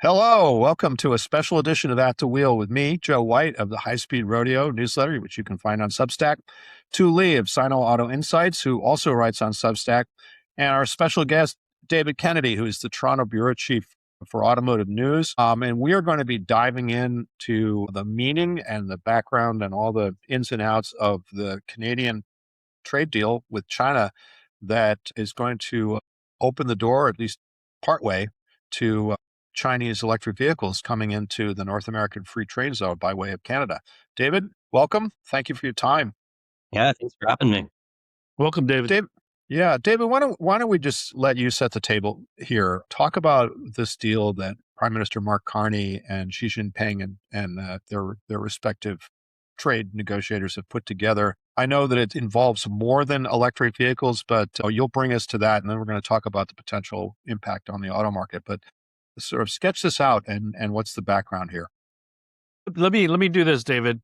Hello, welcome to a special edition of At the Wheel with me, Joe White of the High Speed Rodeo newsletter, which you can find on Substack, Tu Lee of Sino Auto Insights, who also writes on Substack, and our special guest, David Kennedy, who is the Toronto Bureau Chief for Automotive News. And we are going to be diving into the meaning and the background and all the ins and outs of the Canadian trade deal with China that is going to open the door, at least partway, to Chinese electric vehicles coming into the North American Free Trade Zone by way of Canada. David, welcome. Thank you for your time. Yeah, thanks for having me. Welcome, David. David, why don't we just let you set the table here? Talk about this deal that Prime Minister Mark Carney and Xi Jinping and their respective trade negotiators have put together. I know that it involves more than electric vehicles, but you'll bring us to that, and then we're going to talk about the potential impact on the auto market. But sort of sketch this out and what's the background here? Let me do this, David.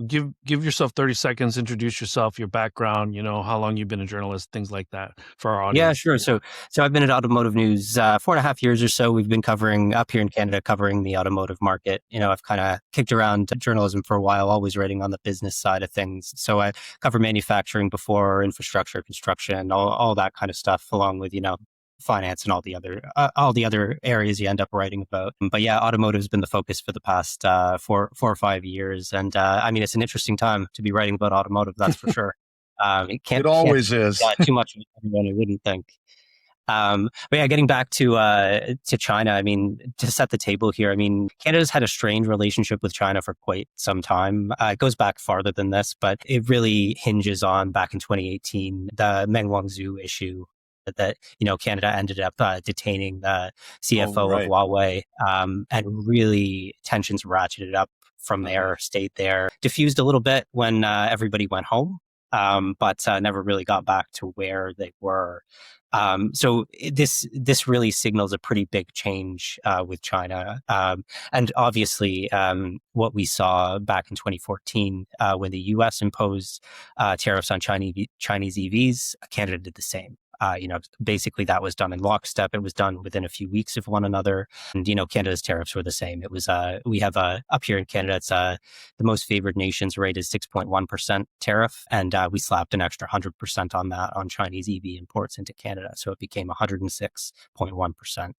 Give yourself 30 seconds, introduce yourself, your background, how long you've been a journalist, things like that for our audience. Yeah, sure. So I've been at Automotive News 4.5 years or so. We've been covering up here in Canada, covering the automotive market. I've kind of kicked around journalism for a while, always writing on the business side of things. So I cover manufacturing before, infrastructure, construction, all that kind of stuff, along with, finance and all the other areas you end up writing about. But yeah, automotive has been the focus for the past 4 or 5 years. And it's an interesting time to be writing about automotive, that's for sure. It always is. Too much of everyone, I wouldn't think. But yeah, getting back to China, to set the table here, Canada's had a strained relationship with China for quite some time. It goes back farther than this, but it really hinges on back in 2018, the Meng Wanzhou issue that, Canada ended up detaining the CFO of Huawei, and really tensions ratcheted up from there, stayed there, diffused a little bit when everybody went home, but never really got back to where they were. So this really signals a pretty big change with China. And obviously, what we saw back in 2014 when the US imposed tariffs on Chinese EVs, Canada did the same. Basically that was done in lockstep. It was done within a few weeks of one another. And, Canada's tariffs were the same. It was, we have up here in Canada, it's the most favored nations rate is 6.1% tariff. And we slapped an extra 100% on that on Chinese EV imports into Canada. So it became 106.1%.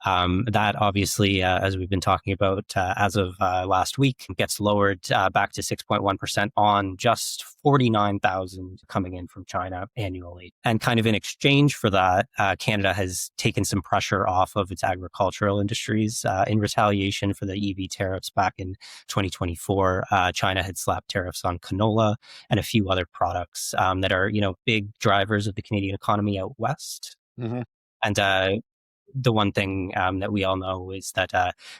That obviously, as we've been talking about as of last week, gets lowered back to 6.1% on just 49,000 coming in from China annually. And kind of in exchange for that, Canada has taken some pressure off of its agricultural industries. In retaliation for the EV tariffs back in 2024, China had slapped tariffs on canola and a few other products that are, big drivers of the Canadian economy out west. Mm-hmm. And the one thing that we all know is that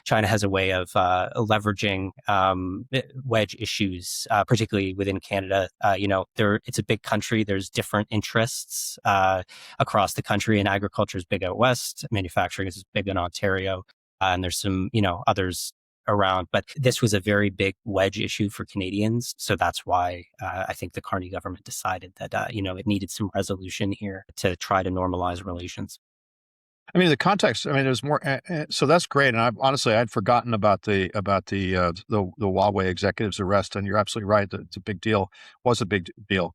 China has a way of leveraging wedge issues, particularly within Canada. It's a big country. There's different interests across the country, and agriculture is big out west. Manufacturing is big in Ontario, and there's some, others around. But this was a very big wedge issue for Canadians. So that's why I think the Carney government decided that, it needed some resolution here to try to normalize relations. The context. There's more. So that's great. And I'd forgotten about the Huawei executive's arrest. And you're absolutely right. That it's a big deal. Was a big deal.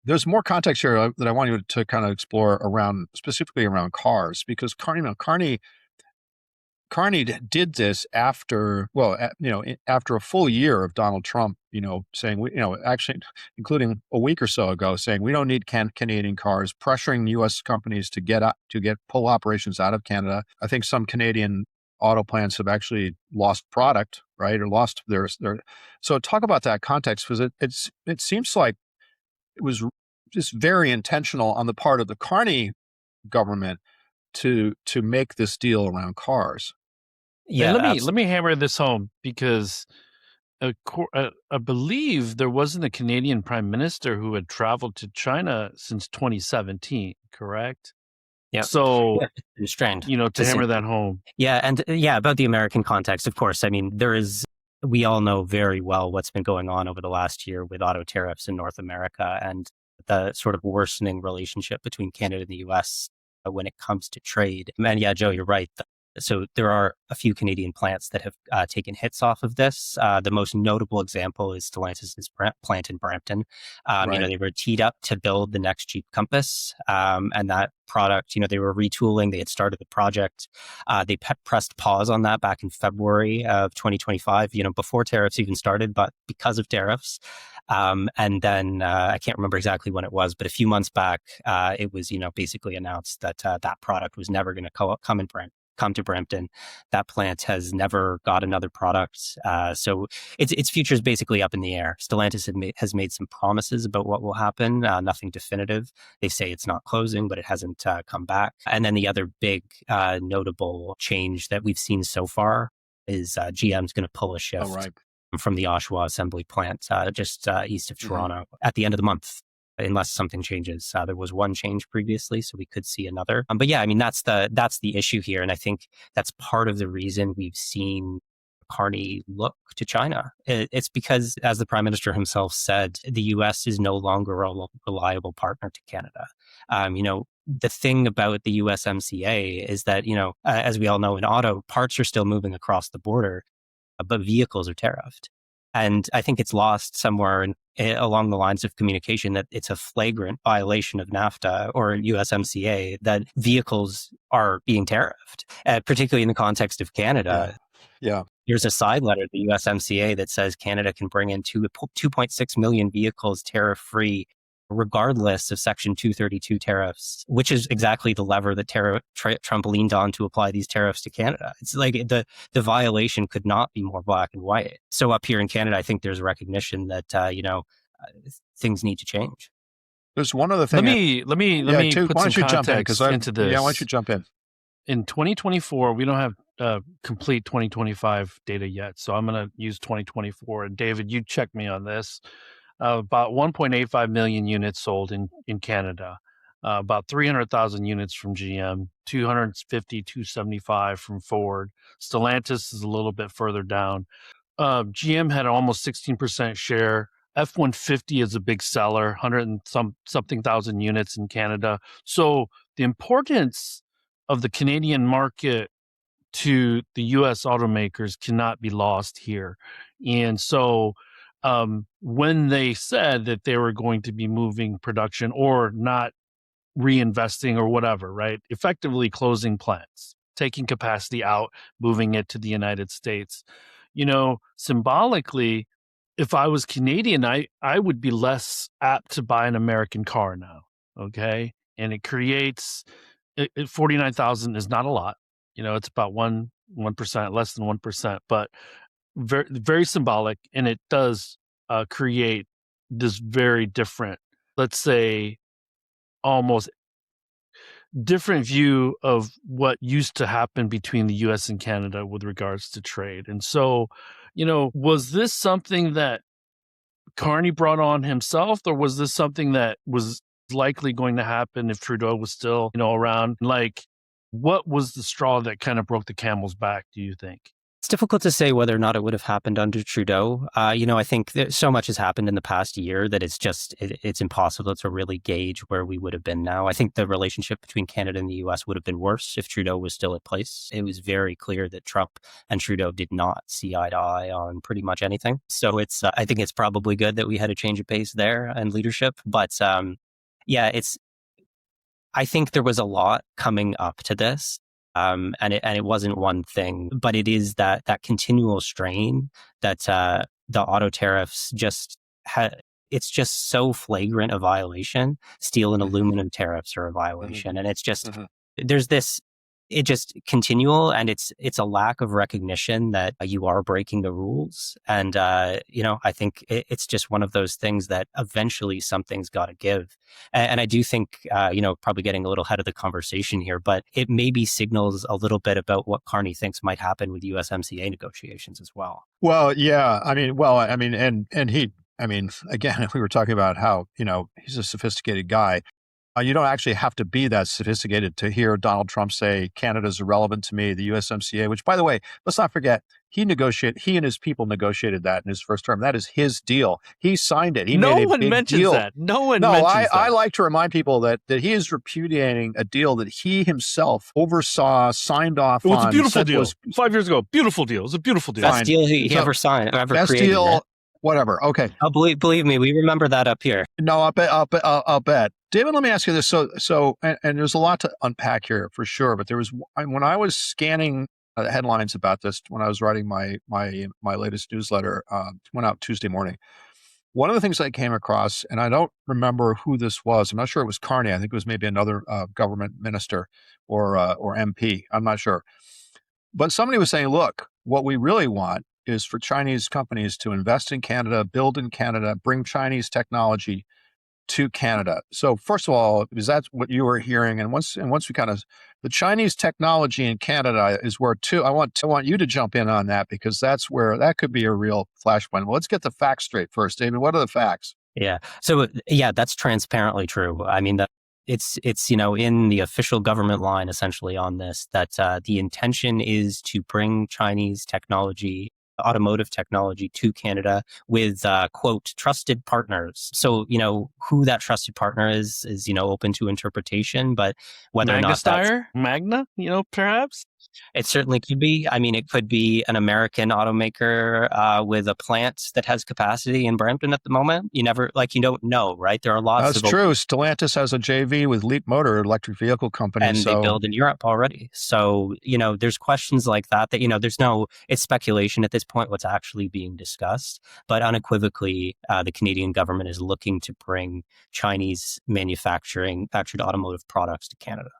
There's more context here that I want you to kind of explore specifically around cars, because Carney did this after a full year of Donald Trump, saying, actually, including a week or so ago, saying we don't need Canadian cars, pressuring U.S. companies to pull operations out of Canada. I think some Canadian auto plants have actually lost product, right, or lost their. So talk about that context, because it seems like it was just very intentional on the part of the Carney government to make this deal around cars. Yeah, let me hammer this home, because I believe there wasn't a Canadian Prime Minister who had traveled to China since 2017, correct? Yeah. So, strange, to hammer that home. Yeah. And about the American context, of course, we all know very well what's been going on over the last year with auto tariffs in North America and the sort of worsening relationship between Canada and the US when it comes to trade. And yeah, Joe, you're right. So there are a few Canadian plants that have taken hits off of this. The most notable example is Stellantis' plant in Brampton. Right. They were teed up to build the next Jeep Compass, and that product, they were retooling. They had started the project. They pressed pause on that back in February of 2025, before tariffs even started, but because of tariffs. And then I can't remember exactly when it was, but a few months back, it was, basically announced that that product was never going to come to Brampton. That plant has never got another product. So its future is basically up in the air. Stellantis has made some promises about what will happen, nothing definitive. They say it's not closing, but it hasn't come back. And then the other big notable change that we've seen so far is GM's going to pull a shift from the Oshawa assembly plant just east of Toronto at the end of the month, unless something changes. There was one change previously, so we could see another. But yeah, I mean, that's the issue here. And I think that's part of the reason we've seen Carney look to China. It's because, as the Prime Minister himself said, the US is no longer a reliable partner to Canada. The thing about the USMCA is that, as we all know in auto, parts are still moving across the border, but vehicles are tariffed. And I think it's lost somewhere along the lines of communication that it's a flagrant violation of NAFTA or USMCA that vehicles are being tariffed, particularly in the context of Canada. Yeah. Here's a side letter to the USMCA that says Canada can bring in 2.6 million vehicles tariff-free, regardless of Section 232 tariffs, which is exactly the lever that Trump leaned on to apply these tariffs to Canada. It's like the violation could not be more black and white. So up here in Canada, I think there's a recognition that, things need to change. There's one other thing. Let me put some context into this. Yeah, why don't you jump in? In 2024, we don't have complete 2025 data yet, so I'm going to use 2024. And David, you check me on this. About 1.85 million units sold in Canada, about 300,000 units from GM, 275 from Ford. Stellantis is a little bit further down. GM had almost 16% share. F-150 is a big seller, 100 and something thousand units in Canada. So the importance of the Canadian market to the U.S. automakers cannot be lost here. And so when they said that they were going to be moving production or not reinvesting or whatever, right? Effectively closing plants, taking capacity out, moving it to the United States. Symbolically, if I was Canadian, I would be less apt to buy an American car now, okay? And it creates, 49,000 is not a lot. It's about 1%, less than 1%, but very, very symbolic, and it does create this very different, let's say, almost different view of what used to happen between the U.S. and Canada with regards to trade. And so, was this something that Carney brought on himself, or was this something that was likely going to happen if Trudeau was still, around? Like, what was the straw that kind of broke the camel's back, do you think? It's difficult to say whether or not it would have happened under Trudeau. I think so much has happened in the past year that it's impossible to really gauge where we would have been now. I think the relationship between Canada and the US would have been worse if Trudeau was still in place. It was very clear that Trump and Trudeau did not see eye to eye on pretty much anything. So I think it's probably good that we had a change of pace there and leadership. But I think there was a lot coming up to this. And it wasn't one thing, but it is that continual strain that the auto tariffs it's just so flagrant a violation. Steel and aluminum tariffs are a violation, and it's just there's this. It just continual, and it's a lack of recognition that you are breaking the rules. And I think it's just one of those things that eventually something's got to give. And I do think probably getting a little ahead of the conversation here, but it maybe signals a little bit about what Carney thinks might happen with USMCA negotiations as well. Well, yeah, and he, again, we were talking about how he's a sophisticated guy. You don't actually have to be that sophisticated to hear Donald Trump say Canada's irrelevant to me, the USMCA, which, by the way, let's not forget, He and his people negotiated that in his first term. That is his deal. He signed it. He no made a one big mentions deal. that. No one mentions that. I like to remind people that he is repudiating a deal that he himself oversaw, signed off on. It was a beautiful deal. 5 years ago. Beautiful deal. It was a beautiful deal. Best deal he ever signed, ever best created. Deal, whatever. Okay. Believe me, we remember that up here. No, I'll bet. David, let me ask you this. So, and there's a lot to unpack here for sure. But when I was scanning headlines about this, when I was writing my latest newsletter, went out Tuesday morning. One of the things I came across, and I don't remember who this was. I'm not sure it was Carney. I think it was maybe another government minister or MP. I'm not sure. But somebody was saying, look, what we really want is for Chinese companies to invest in Canada, build in Canada, bring Chinese technology to Canada. So first of all, is that what you were hearing? And once we kind of, the Chinese technology in Canada is where I want you to jump in on that, because that's where that could be a real flashpoint. Well, let's get the facts straight first, David. What are the facts? Yeah. So that's transparently true. I mean, it's in the official government line essentially on this, that the intention is to bring Chinese technology, automotive technology, to Canada with quote trusted partners. So who that trusted partner is open to interpretation, but whether or not that's Magna, perhaps. It certainly could be. I mean, it could be an American automaker with a plant that has capacity in Brampton at the moment. You don't know, right? There are lots of... That's true. Stellantis has a JV with Leap Motor, electric vehicle company. And they build in Europe already. So, there's questions like that, it's speculation at this point what's actually being discussed. But unequivocally, the Canadian government is looking to bring Chinese manufactured automotive products to Canada.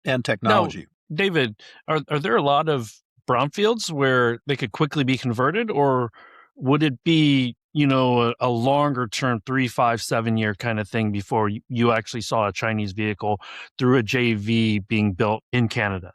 And technology. Now, David, are there a lot of brownfields where they could quickly be converted, or would it be, a longer term 3, 5, 7 year kind of thing before you actually saw a Chinese vehicle through a JV being built in Canada?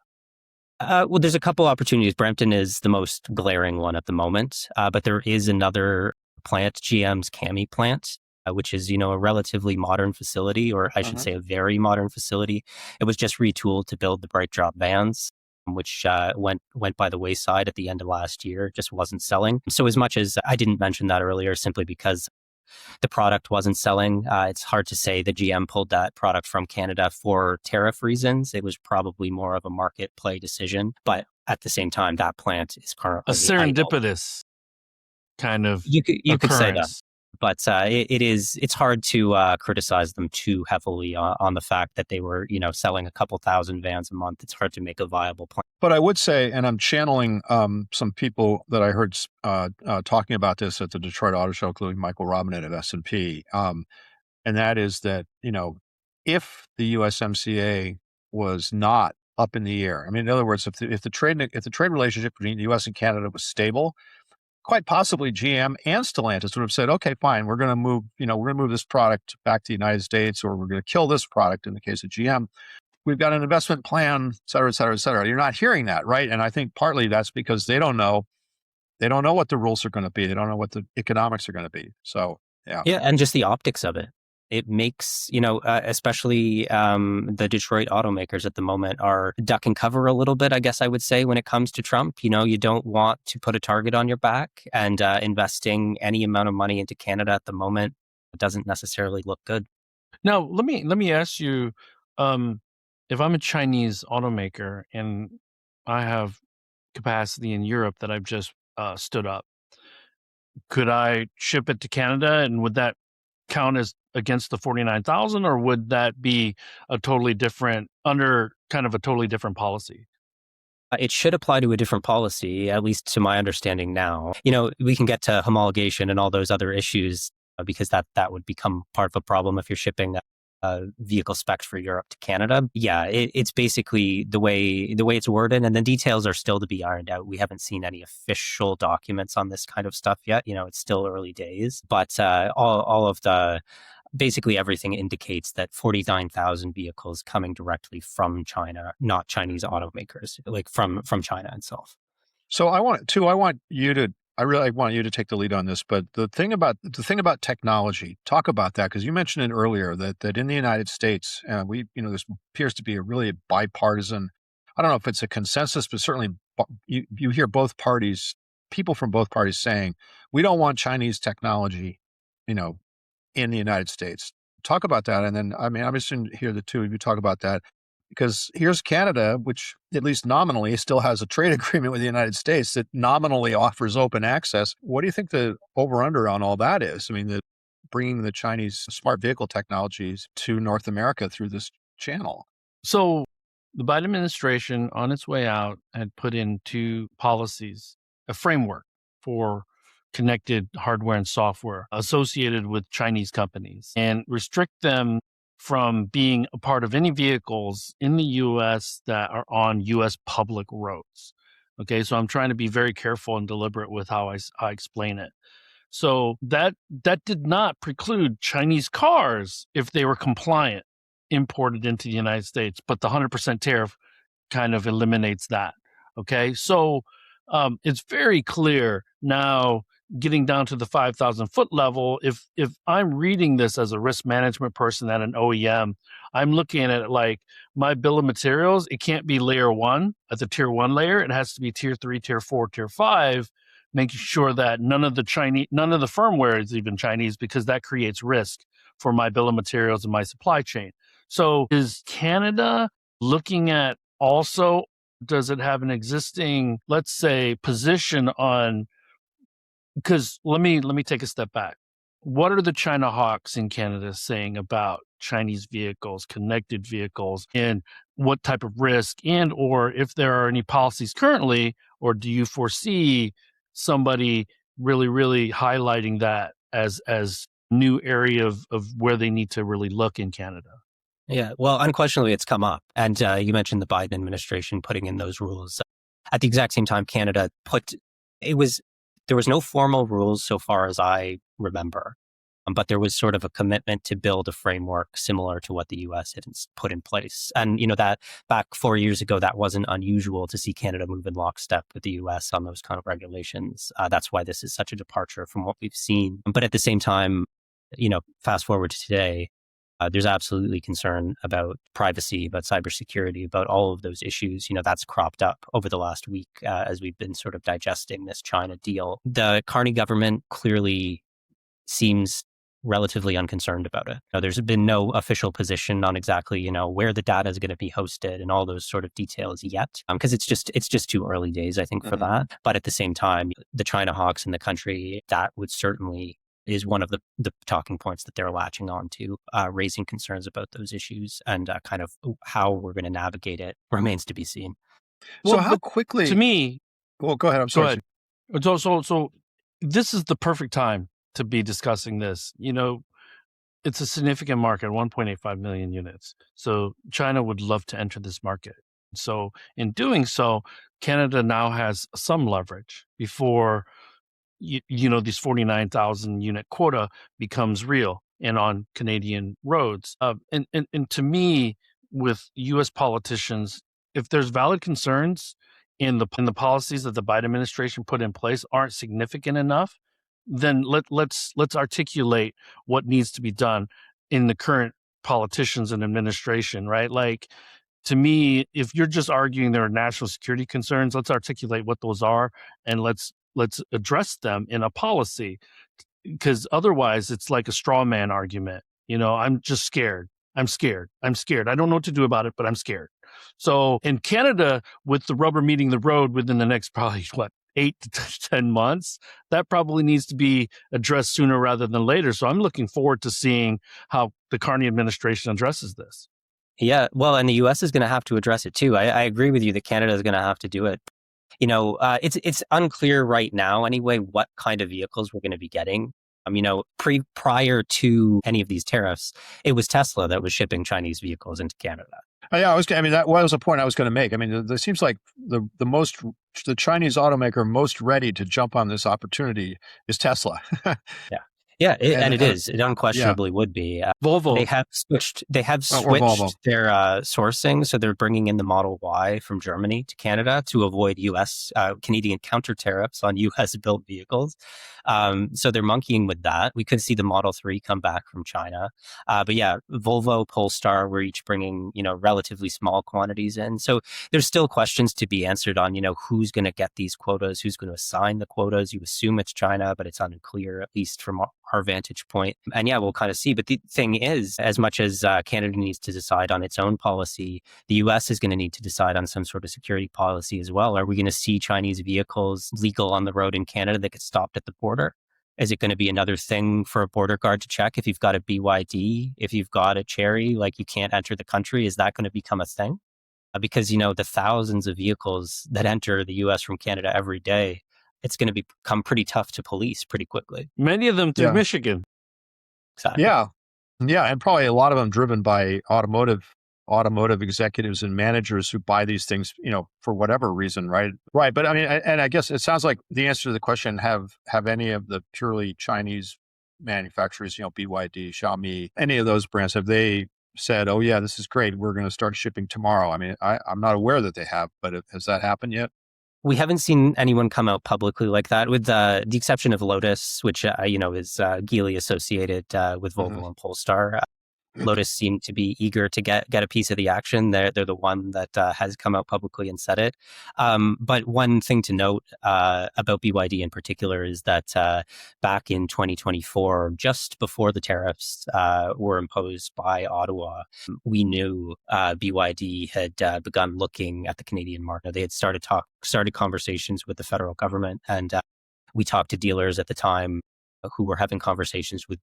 Well, there's a couple opportunities. Brampton is the most glaring one at the moment, but there is another plant, GM's Cami plant, which is, a relatively modern facility, or I should say a very modern facility. It was just retooled to build the bright drop vans, which went by the wayside at the end of last year. It just wasn't selling. So as much as I didn't mention that earlier, simply because the product wasn't selling, it's hard to say that GM pulled that product from Canada for tariff reasons. It was probably more of a market play decision. But at the same time, that plant is currently a serendipitous kind of you could say that. But it's hard to criticize them too heavily on the fact that they were, selling a couple thousand vans a month. It's hard to make a viable plan. But I would say, and I'm channeling some people that I heard talking about this at the Detroit Auto Show, including Michael Robinette of S&P, and that is that, if the USMCA was not up in the air, I mean, in other words, if the trade relationship between the U.S. and Canada was stable, quite possibly GM and Stellantis would have said, okay, fine, we're going to move this product back to the United States, or we're going to kill this product in the case of GM. We've got an investment plan, et cetera, et cetera, et cetera. You're not hearing that, right? And I think partly that's because they don't know what the rules are going to be. They don't know what the economics are going to be. So, yeah. Yeah, and just the optics of it. It makes, especially the Detroit automakers at the moment are duck and cover a little bit, I guess I would say, when it comes to Trump. You don't want to put a target on your back, and investing any amount of money into Canada at the moment doesn't necessarily look good. Now, let me ask you, if I'm a Chinese automaker and I have capacity in Europe that I've just stood up, could I ship it to Canada, and would that count as against the 49,000, or would that be under kind of a totally different policy? It should apply to a different policy, at least to my understanding now. We can get to homologation and all those other issues because that would become part of a problem if you're shipping vehicle specs for Europe to Canada. Yeah, it's basically the way it's worded, and the details are still to be ironed out. We haven't seen any official documents on this kind of stuff yet. It's still early days, but all of basically everything indicates that 49,000 vehicles coming directly from China, not Chinese automakers, like from China itself. So I really want you to take the lead on this, but the thing about technology, talk about that, because you mentioned it earlier that in the United States, this appears to be a really bipartisan. I don't know if it's a consensus, but certainly you hear both parties people from both parties saying, we don't want Chinese technology, in the United States. Talk about that. And then, I'm interested to hear the two of you talk about that, because here's Canada, which at least nominally still has a trade agreement with the United States that nominally offers open access. What do you think the over-under on all that is? Bringing the Chinese smart vehicle technologies to North America through this channel. So the Biden administration on its way out had put in two policies, a framework for connected hardware and software associated with Chinese companies, and restrict them from being a part of any vehicles in the U.S. that are on U.S. public roads. Okay, so I'm trying to be very careful and deliberate with how I explain it. So that did not preclude Chinese cars, if they were compliant, imported into the United States, but the 100% tariff kind of eliminates that. Okay, so it's very clear now, getting down to the 5,000 foot level. If I'm reading this as a risk management person at an OEM, I'm looking at it like my bill of materials. It can't be layer one at the tier one layer. It has to be tier 3, tier 4, tier 5. Making sure that none of the firmware is even Chinese, because that creates risk for my bill of materials and my supply chain. So is Canada looking at also, does it have an existing, let's say, position on, because let me take a step back. What are the China hawks in Canada saying about Chinese vehicles, connected vehicles, and what type of risk, and or if there are any policies currently, or do you foresee somebody really, really highlighting that as new area of where they need to really look in Canada? Yeah, well, unquestionably, it's come up. And you mentioned the Biden administration putting in those rules. At the exact same time, Canada there was no formal rules so far as I remember, but there was sort of a commitment to build a framework similar to what the U.S. had put in place. And, that back 4 years ago, that wasn't unusual to see Canada move in lockstep with the U.S. on those kind of regulations. That's why this is such a departure from what we've seen. But at the same time, fast forward to today, there's absolutely concern about privacy, about cybersecurity, about all of those issues. That's cropped up over the last week as we've been sort of digesting this China deal. The Carney government clearly seems relatively unconcerned about it. There's been no official position on exactly, where the data is going to be hosted and all those sort of details yet, because it's just too early days, I think, for that. But at the same time, the China hawks in the country, that would certainly is one of the talking points that they're latching on to, raising concerns about those issues, and kind of how we're going to navigate it remains to be seen. So how quickly? To me, well, go ahead. I'm sorry. Go ahead. So this is the perfect time to be discussing this. It's a significant market, 1.85 million units. So China would love to enter this market. So in doing so, Canada now has some leverage before this 49,000 unit quota becomes real and on Canadian roads. And to me, with U.S. politicians, if there's valid concerns in the policies that the Biden administration put in place aren't significant enough, then let's articulate what needs to be done in the current politicians and administration, right? Like, to me, if you're just arguing there are national security concerns, let's articulate what those are, and let's address them in a policy, because otherwise it's like a straw man argument. I'm just scared. I'm scared. I don't know what to do about it, but I'm scared. So in Canada, with the rubber meeting the road within the next probably 8 to 10 months, that probably needs to be addressed sooner rather than later. So I'm looking forward to seeing how the Carney administration addresses this. Yeah, well, and the U.S. is going to have to address it too. I agree with you that Canada is going to have to do it. It's unclear right now anyway what kind of vehicles we're going to be getting. Prior to any of these tariffs, it was Tesla that was shipping Chinese vehicles into Canada. Yeah, that was a point I was going to make. It seems like the Chinese automaker most ready to jump on this opportunity is Tesla. Yeah. Yeah, And, it is. It yeah, unquestionably would be. Volvo. They have switched. They have or Volvo. switched their sourcing, so they're bringing in the Model Y from Germany to Canada to avoid Canadian counter tariffs on U.S. built vehicles. So they're monkeying with that. We could see the Model 3 come back from China, but yeah, Volvo, Polestar, we're each bringing relatively small quantities in. So there's still questions to be answered on who's going to get these quotas, who's going to assign the quotas. You assume it's China, but it's unclear, at least from our vantage point. And yeah, we'll kind of see. But the thing is, as much as Canada needs to decide on its own policy, the US is going to need to decide on some sort of security policy as well. Are we going to see Chinese vehicles legal on the road in Canada that get stopped at the border? Is it going to be another thing for a border guard to check if you've got a BYD, if you've got a Cherry, like you can't enter the country? Is that going to become a thing? Because, the thousands of vehicles that enter the US from Canada every day, it's going to become pretty tough to police pretty quickly. Many of them through Michigan. Exactly. Yeah. Yeah. And probably a lot of them driven by automotive executives and managers who buy these things, for whatever reason, right? Right. But I mean, and I guess it sounds like the answer to the question, have any of the purely Chinese manufacturers, BYD, Xiaomi, any of those brands, have they said, oh yeah, this is great, we're going to start shipping tomorrow? I mean, I'm not aware that they have, but has that happened yet? We haven't seen anyone come out publicly like that, with the exception of Lotus, which is Geely associated with Volvo and Polestar. Lotus seemed to be eager to get a piece of the action. They're the one that has come out publicly and said it. But one thing to note about BYD in particular is that back in 2024, just before the tariffs were imposed by Ottawa, we knew BYD had begun looking at the Canadian market. They had started conversations with the federal government, and we talked to dealers at the time who were having conversations with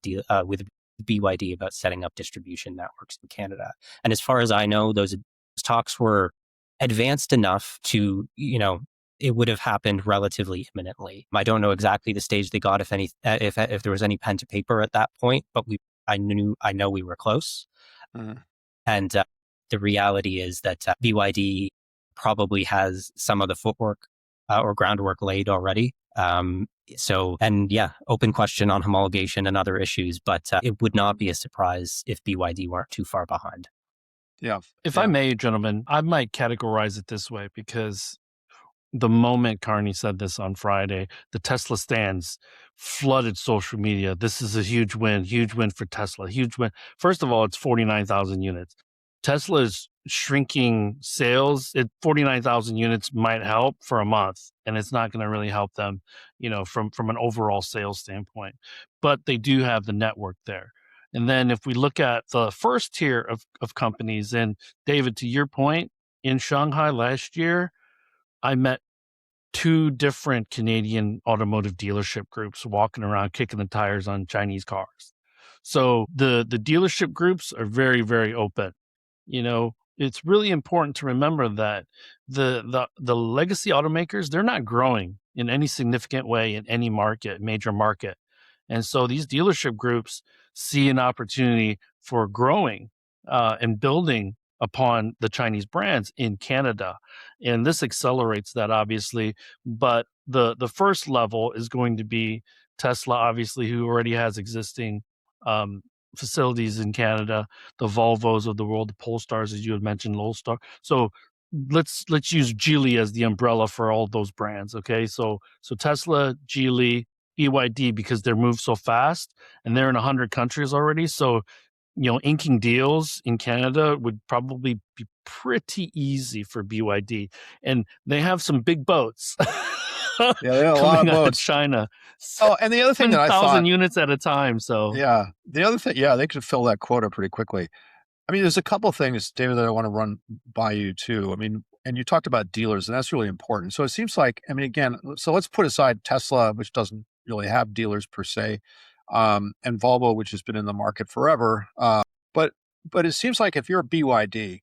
BYD about setting up distribution networks in Canada. And as far as I know, those talks were advanced enough to, it would have happened relatively imminently. I don't know exactly the stage they got, if there was any pen to paper at that point, but I know we were close. And the reality is that BYD probably has some of the footwork or groundwork laid already. Open question on homologation and other issues, but it would not be a surprise if BYD weren't too far behind. Yeah. If I may, gentlemen, I might categorize it this way, because the moment Carney said this on Friday, the Tesla stands flooded social media. This is a huge win for Tesla, huge win. First of all, it's 49,000 units. Tesla is shrinking sales. 49,000 units might help for a month, and it's not going to really help them, from an overall sales standpoint. But they do have the network there. And then if we look at the first tier of companies, and David, to your point, in Shanghai last year, I met 2 different Canadian automotive dealership groups walking around kicking the tires on Chinese cars. So the dealership groups are very, very open. It's really important to remember that the legacy automakers, they're not growing in any significant way in any major market. And so these dealership groups see an opportunity for growing and building upon the Chinese brands in Canada. And this accelerates that, obviously. But the first level is going to be Tesla, obviously, who already has existing facilities in Canada, the Volvos of the world, the Polestars, as you had mentioned, Lolestar. So let's use Geely as the umbrella for all those brands. Okay, so Tesla, Geely, BYD, because they're moved so fast and they're in 100 countries already. So inking deals in Canada would probably be pretty easy for BYD, and they have some big boats. Yeah, they have a lot of boats. China. Oh, and the other thing that I thought, 1,000 units at a time. So yeah, the other thing, they could fill that quota pretty quickly. I mean, there's a couple of things, David, that I want to run by you too. I mean, and you talked about dealers, and that's really important. So it seems like, I mean, again, so let's put aside Tesla, which doesn't really have dealers per se, and Volvo, which has been in the market forever. But it seems like if you're a BYD,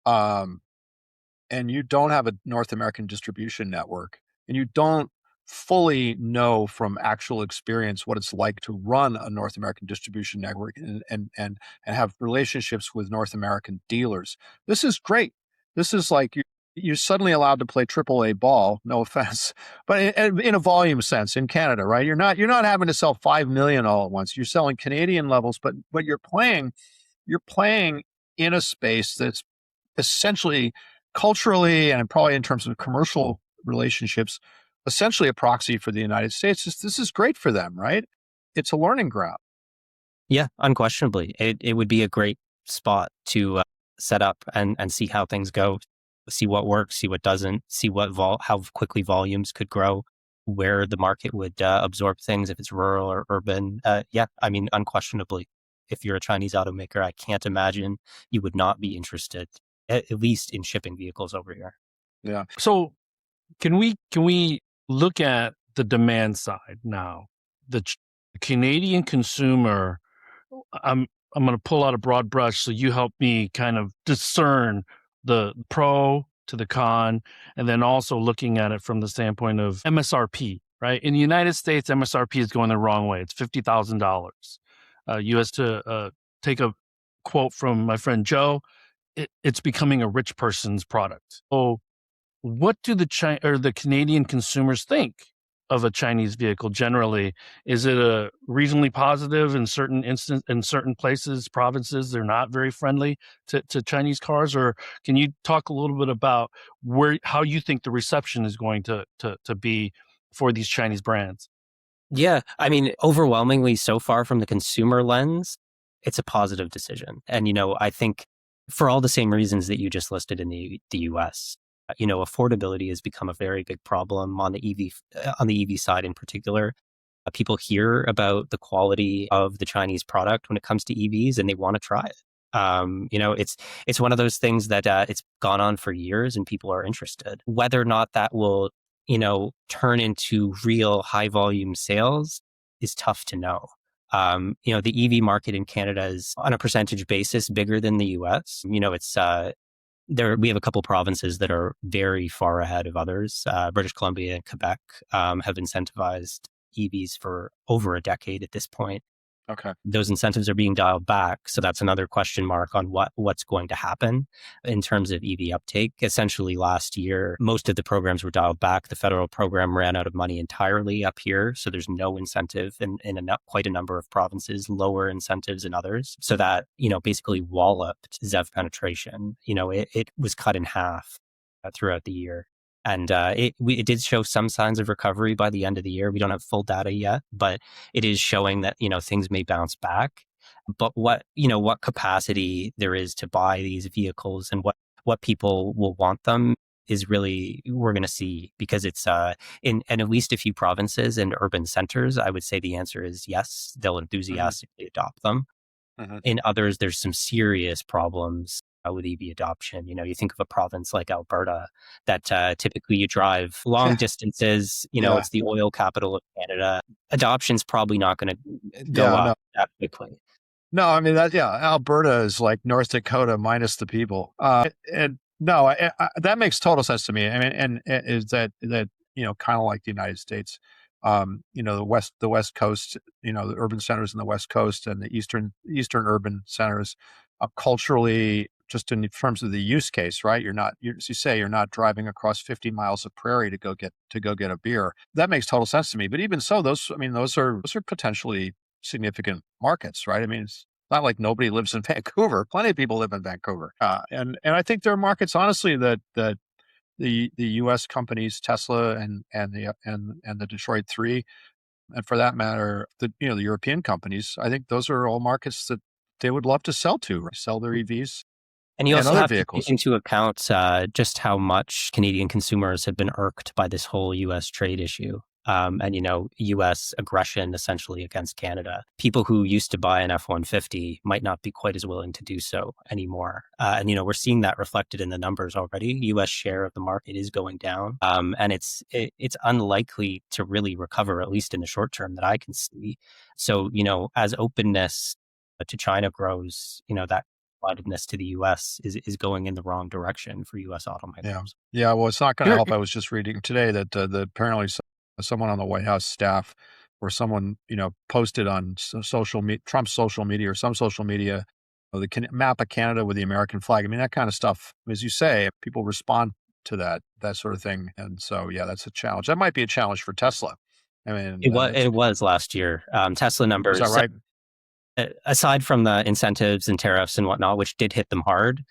and you don't have a North American distribution network, and you don't fully know from actual experience what it's like to run a North American distribution network and have relationships with North American dealers, this is great. This is like you're suddenly allowed to play AAA ball. No offense, but in a volume sense in Canada, right? You're not having to sell 5 million all at once. You're selling Canadian levels, but you're playing in a space that's essentially culturally and probably in terms of commercial relationships, essentially a proxy for the United States. This is great for them, right? It's a learning ground. Yeah, unquestionably. It would be a great spot to set up and see how things go, see what works, see what doesn't, see how quickly volumes could grow, where the market would absorb things, if it's rural or urban. Yeah, I mean, unquestionably, if you're a Chinese automaker, I can't imagine you would not be interested, at least in shipping vehicles over here. Yeah. So can we look at the demand side now? The Canadian consumer, I'm going to pull out a broad brush, so you help me kind of discern the pro to the con, and then also looking at it from the standpoint of MSRP, right? In the United States, MSRP is going the wrong way. It's $50,000. US to take a quote from my friend Joe, it's becoming a rich person's product. So what do the Canadian consumers think of a Chinese vehicle generally? Is it a reasonably positive in certain places, provinces, they're not very friendly to Chinese cars? Or can you talk a little bit about how you think the reception is going to be for these Chinese brands? Yeah, I mean, overwhelmingly so far from the consumer lens, it's a positive decision. And, I think for all the same reasons that you just listed in the US, affordability has become a very big problem on the EV side in particular. People hear about the quality of the Chinese product when it comes to EVs, and they want to try it. It's one of those things that it's gone on for years, and people are interested. Whether or not that will, turn into real high volume sales is tough to know. The EV market in Canada is on a percentage basis bigger than the US. It's we have a couple provinces that are very far ahead of others. British Columbia and Quebec have incentivized EVs for over a decade at this point. Okay. Those incentives are being dialed back. So that's another question mark on what's going to happen in terms of EV uptake. Essentially last year, most of the programs were dialed back. The federal program ran out of money entirely up here. So there's no incentive in quite a number of provinces, lower incentives in others. So that, basically walloped ZEV penetration. It was cut in half throughout the year. And it did show some signs of recovery by the end of the year. We don't have full data yet, but it is showing that, things may bounce back. But what capacity there is to buy these vehicles and what people will want them is really, we're going to see, because it's in at least a few provinces and urban centers, I would say the answer is yes, they'll enthusiastically adopt them. In others, there's some serious problems with EV adoption. You think of a province like Alberta that typically you drive long distances, it's the oil capital of Canada. Adoption's probably not going to go up that quickly. No, I mean, Alberta is like North Dakota minus the people. And no, that makes total sense to me. I mean, and is that kind of like the United States, the West Coast, the urban centers in the West Coast and the Eastern urban centers, culturally, just in terms of the use case, right? As you say, you're not driving across 50 miles of prairie to go get a beer. That makes total sense to me. But even so, those are potentially significant markets, right? I mean, it's not like nobody lives in Vancouver. Plenty of people live in Vancouver, and I think there are markets, honestly, that the U.S. companies, Tesla and the Detroit Three, and for that matter, the European companies. I think those are all markets that they would love to sell their EVs. And you also other have vehicles. to take into account just how much Canadian consumers have been irked by this whole U.S. trade issue. And U.S. aggression essentially against Canada. People who used to buy an F-150 might not be quite as willing to do so anymore. And we're seeing that reflected in the numbers already. U.S. share of the market is going down, and it's unlikely to really recover, at least in the short term that I can see. So as openness to China grows, that alignedness to the U.S. is going in the wrong direction for U.S. automakers. Yeah. Well, it's not going to help. I was just reading today that apparently someone on the White House staff or someone, posted on Trump's social media or some social media, the map of Canada with the American flag. I mean, that kind of stuff, as you say, people respond to that sort of thing. And so, yeah, that's a challenge. That might be a challenge for Tesla. I mean, it was last year. Tesla numbers, is that right? Aside from the incentives and tariffs and whatnot, which did hit them hard,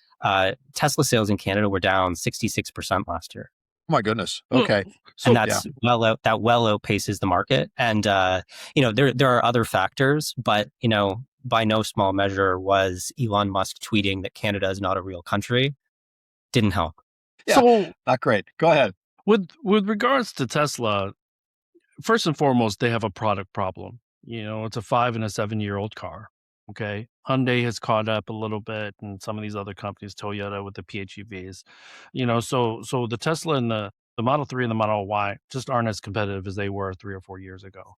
Tesla sales in Canada were down 66% last year. Oh my goodness. Okay. And that's well outpaces the market. And, there are other factors, but, by no small measure was Elon Musk tweeting that Canada is not a real country. Didn't help. Yeah, so, not great. Go ahead. With regards to Tesla, first and foremost, they have a product problem. It's a 5 and a 7-year-old car. Okay. Hyundai has caught up a little bit, and some of these other companies, Toyota with the PHEVs, so the Tesla and the Model 3 and the Model Y just aren't as competitive as they were 3 or 4 years ago.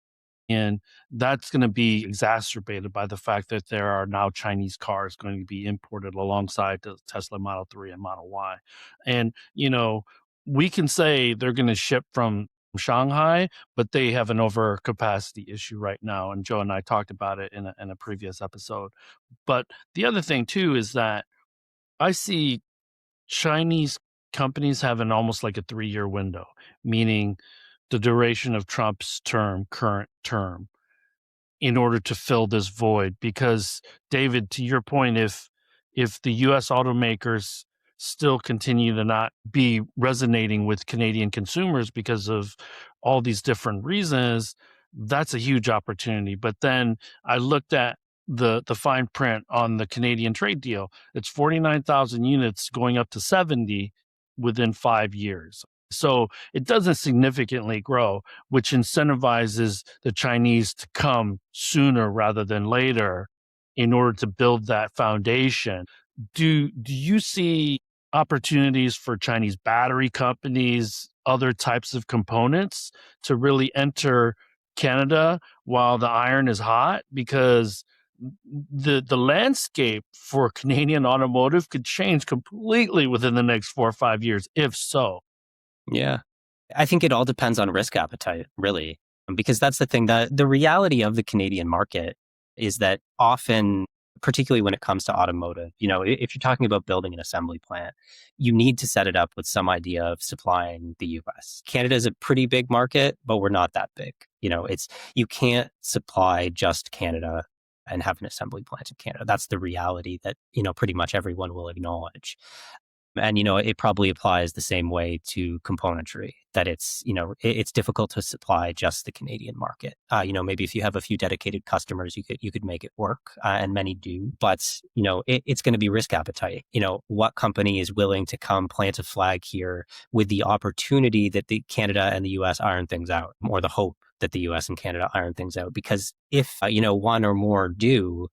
And that's going to be exacerbated by the fact that there are now Chinese cars going to be imported alongside the Tesla Model 3 and Model Y. And, we can say they're going to ship from Shanghai, but they have an overcapacity issue right now. And Joe and I talked about it in a previous episode. But the other thing, too, is that I see Chinese companies having almost like a 3-year window, meaning the duration of Trump's current term, in order to fill this void. Because, David, to your point, if the U.S. automakers still continue to not be resonating with Canadian consumers because of all these different reasons, that's a huge opportunity. But then I looked at the fine print on the Canadian trade deal. It's 49,000 units going up to 70 within 5 years. So it doesn't significantly grow, which incentivizes the Chinese to come sooner rather than later in order to build that foundation. Do you see opportunities for Chinese battery companies, other types of components to really enter Canada while the iron is hot? Because the landscape for Canadian automotive could change completely within the next 4 or 5 years, if so. Yeah. I think it all depends on risk appetite, really, because that's the thing. The reality of the Canadian market is that often, particularly when it comes to automotive, if you're talking about building an assembly plant, you need to set it up with some idea of supplying the US. Canada is a pretty big market, but we're not that big. You can't supply just Canada and have an assembly plant in Canada. That's the reality that, pretty much everyone will acknowledge. And, it probably applies the same way to componentry, that it's difficult to supply just the Canadian market. Maybe if you have a few dedicated customers, you could make it work, and many do. But, it's going to be risk appetite. What company is willing to come plant a flag here with the opportunity that the Canada and the US iron things out, or the hope that the US and Canada iron things out? Because if, one or more do,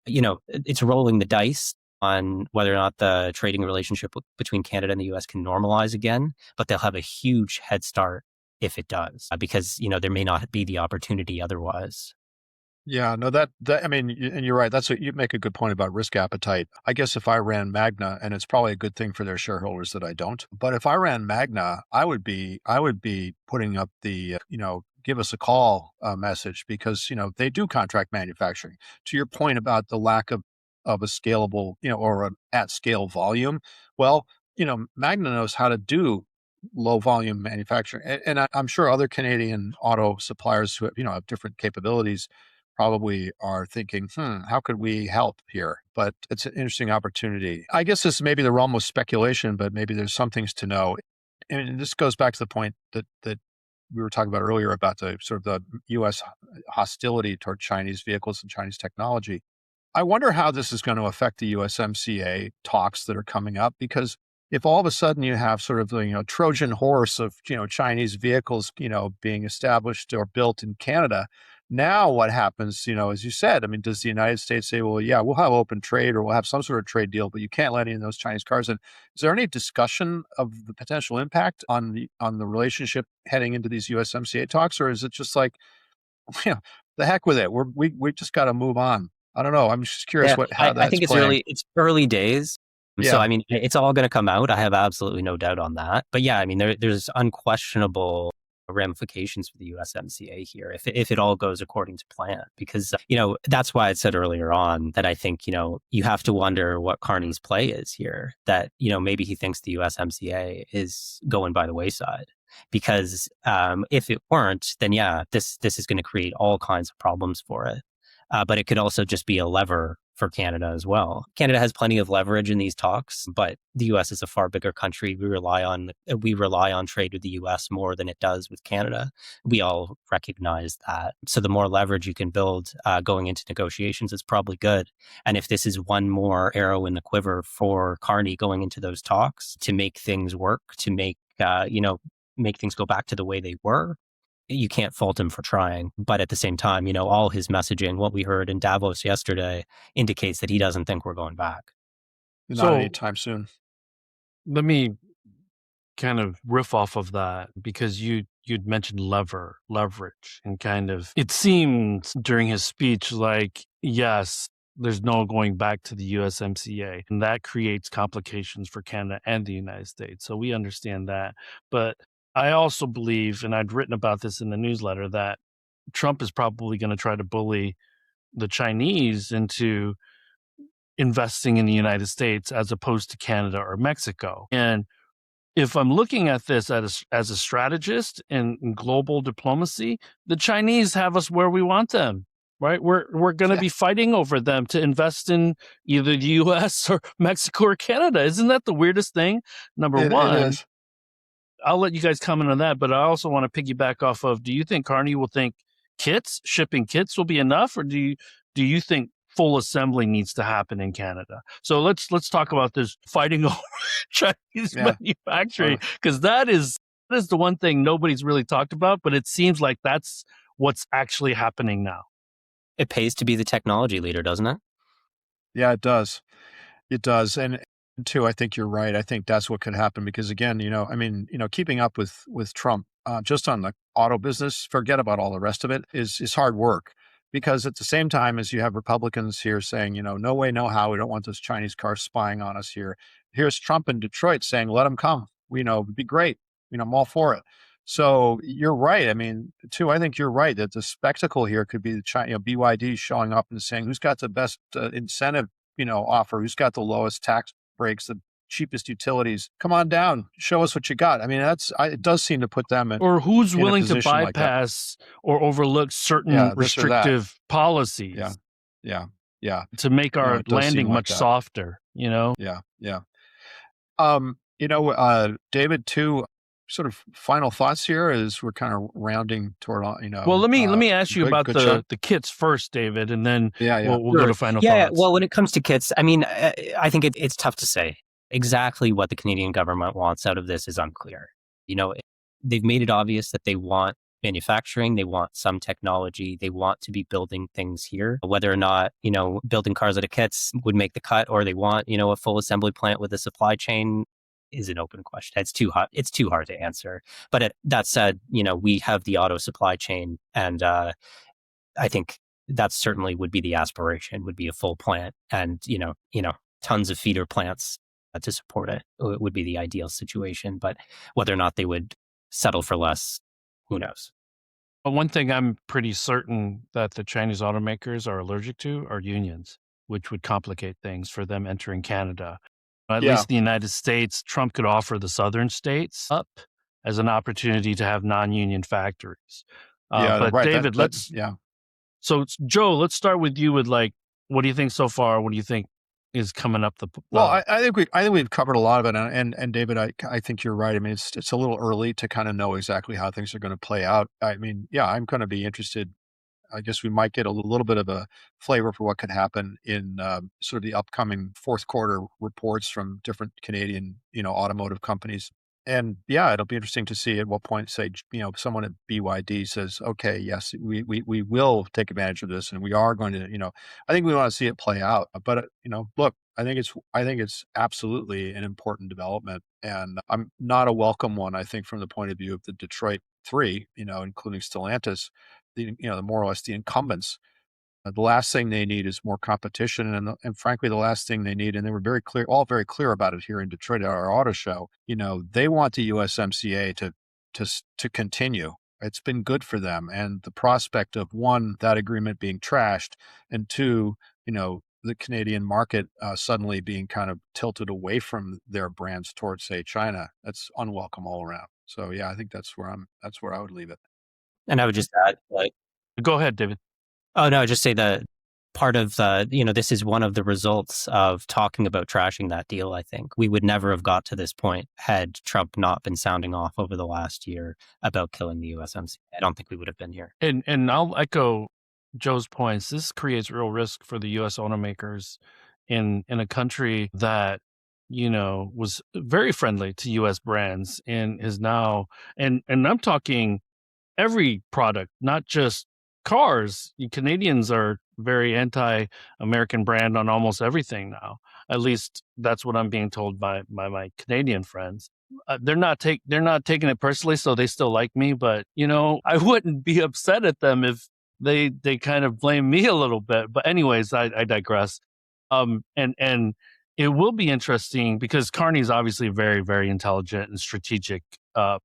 it's rolling the dice on whether or not the trading relationship between Canada and the US can normalize again, but they'll have a huge head start if it does, because, there may not be the opportunity otherwise. Yeah, no, I mean, and you're right. That's what you make a good point about risk appetite. I guess if I ran Magna, and it's probably a good thing for their shareholders that I don't, but if I ran Magna, I would be putting up the, give us a call message, because, they do contract manufacturing. To your point about the lack of a scalable, or an at scale volume. Well, Magna knows how to do low volume manufacturing. And I'm sure other Canadian auto suppliers who have different capabilities probably are thinking, how could we help here? But it's an interesting opportunity. I guess this may be the realm of speculation, but maybe there's some things to know. And this goes back to the point that we were talking about earlier about the sort of the U.S. hostility toward Chinese vehicles and Chinese technology. I wonder how this is going to affect the USMCA talks that are coming up, because if all of a sudden you have sort of Trojan horse of Chinese vehicles being established or built in Canada, now what happens? As you said, I mean, does the United States say, well, yeah, we'll have open trade, or we'll have some sort of trade deal, but you can't let any of those Chinese cars in? Is there any discussion of the potential impact on the relationship heading into these USMCA talks, or is it just like, the heck with it? We just got to move on? I don't know. I'm just curious how that's I think it's early days. Yeah. So, I mean, it's all going to come out. I have absolutely no doubt on that. But yeah, I mean, there's unquestionable ramifications for the USMCA here if it all goes according to plan. Because, that's why I said earlier on that I think, you have to wonder what Carney's play is here, that, maybe he thinks the USMCA is going by the wayside. Because if it weren't, then this is going to create all kinds of problems for it. But it could also just be a lever for Canada as well. Canada has plenty of leverage in these talks, but the US is a far bigger country. We rely on trade with the US more than it does with Canada. We all recognize that. So the more leverage you can build going into negotiations is probably good. And if this is one more arrow in the quiver for Carney going into those talks to make things work, to make things go back to the way they were, you can't fault him for trying. But at the same time, all his messaging, what we heard in Davos yesterday, indicates that he doesn't think we're going back. Not anytime soon. Let me kind of riff off of that, because you'd mentioned leverage, and kind of, it seemed during his speech like, yes, there's no going back to the USMCA, and that creates complications for Canada and the United States. So we understand that. But I also believe, and I'd written about this in the newsletter, that Trump is probably going to try to bully the Chinese into investing in the United States as opposed to Canada or Mexico. And if I'm looking at this as a strategist in global diplomacy, the Chinese have us where we want them, right? We're going to be fighting over them to invest in either the U.S. or Mexico or Canada. Isn't that the weirdest thing? Number one. It is. I'll let you guys comment on that, but I also want to piggyback off of, do you think Carney will think shipping kits will be enough, or do you think full assembly needs to happen in Canada? So let's talk about this fighting over Chinese manufacturing, because that is the one thing nobody's really talked about, but it seems like that's what's actually happening now. It pays to be the technology leader, doesn't it? Yeah, it does. It does. And too, I think you're right. I think that's what could happen, because again, keeping up with Trump just on the auto business, forget about all the rest of it, is hard work. Because at the same time as you have Republicans here saying, no way, no how, we don't want those Chinese cars spying on us here. Here's Trump in Detroit saying, let them come. It'd be great. I'm all for it. So you're right. I think you're right that the spectacle here could be the BYD showing up and saying, who's got the best incentive, offer, who's got the lowest tax breaks, the cheapest utilities. Come on down, show us what you got. It does seem to put them in, or who's willing to bypass or overlook certain restrictive policies. Yeah. To make our landing much softer. Yeah. David, too. Sort of final thoughts here as we're kind of rounding toward, Well, let me ask you about the kits first, David, and then we'll go to final thoughts. Well, when it comes to kits, I think it's tough to say. Exactly what the Canadian government wants out of this is unclear. They've made it obvious that they want manufacturing, they want some technology, they want to be building things here. Whether or not, building cars out of kits would make the cut, or they want, a full assembly plant with a supply chain, is an open question. It's too hard to answer. But that said, we have the auto supply chain, and I think that certainly would be the aspiration, would be a full plant, and tons of feeder plants to support it. It would be the ideal situation. But whether or not they would settle for less, who knows? But one thing I'm pretty certain that the Chinese automakers are allergic to are unions, which would complicate things for them entering Canada. At least in the United States, Trump could offer the southern states up as an opportunity to have non-union factories. David, So Joe, let's start with you with what do you think so far? What do you think is coming up? Well, I think we've covered a lot of it, and David, I think you're right. It's a little early to kind of know exactly how things are going to play out. I'm going to be interested. I guess we might get a little bit of a flavor for what could happen in sort of the upcoming fourth quarter reports from different Canadian, automotive companies. And it'll be interesting to see at what point, say, someone at BYD says, okay, yes, we will take advantage of this, and we are going to, I think we want to see it play out. But look, I think it's absolutely an important development, and I'm not a welcome one. I think from the point of view of the Detroit Three, including Stellantis, the more or less the incumbents. The last thing they need is more competition, and frankly, the last thing they need, and they were all very clear about it here in Detroit at our auto show. They want the USMCA to to continue. It's been good for them, and the prospect of one, that agreement being trashed, and two, the Canadian market suddenly being kind of tilted away from their brands towards, say, China. That's unwelcome all around. So yeah, I think that's where I would leave it. And I would just add, go ahead, David. Oh no, just say that part of the, this is one of the results of talking about trashing that deal. I think we would never have got to this point had Trump not been sounding off over the last year about killing the USMCA. I don't think we would have been here. And I'll echo Joe's points. This creates real risk for the U.S. automakers in a country that was very friendly to U.S. brands and is now, and I'm talking every product, not just cars. Canadians are very anti-American brand on almost everything now. At least that's what I'm being told by my Canadian friends. They're not taking it personally, so they still like me. But I wouldn't be upset at them if they kind of blame me a little bit. But anyways, I digress. And it will be interesting because Carney's obviously a very, very intelligent and strategic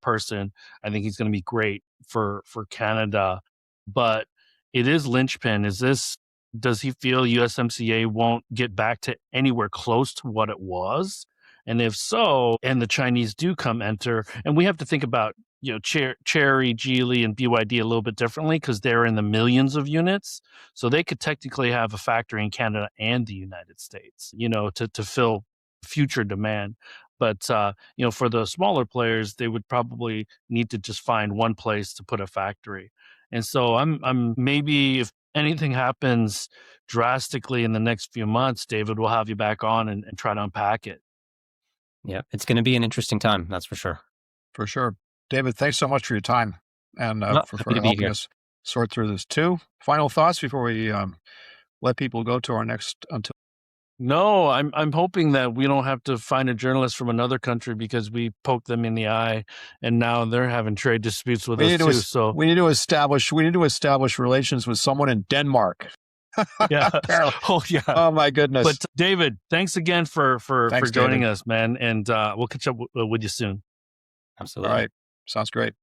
person. I think he's going to be great for Canada, but it is linchpin. Does he feel USMCA won't get back to anywhere close to what it was? And if so, and the Chinese do come enter, and we have to think about Chery, Geely, and BYD a little bit differently because they're in the millions of units. So they could technically have a factory in Canada and the United States, to fill future demand. But, for the smaller players, they would probably need to just find one place to put a factory. And so I'm maybe if anything happens drastically in the next few months, David, we'll have you back on and try to unpack it. Yeah, it's going to be an interesting time. That's for sure. For sure. David, thanks so much for your time and for helping us sort through this too. Final thoughts before we let people go to our next until. No, I'm hoping that we don't have to find a journalist from another country because we poked them in the eye, and now they're having trade disputes with us too. So we need to establish relations with someone in Denmark. Yeah. Oh yeah. Oh my goodness. But David, thanks again for joining us, man, and we'll catch up with you soon. Absolutely. All right. Sounds great.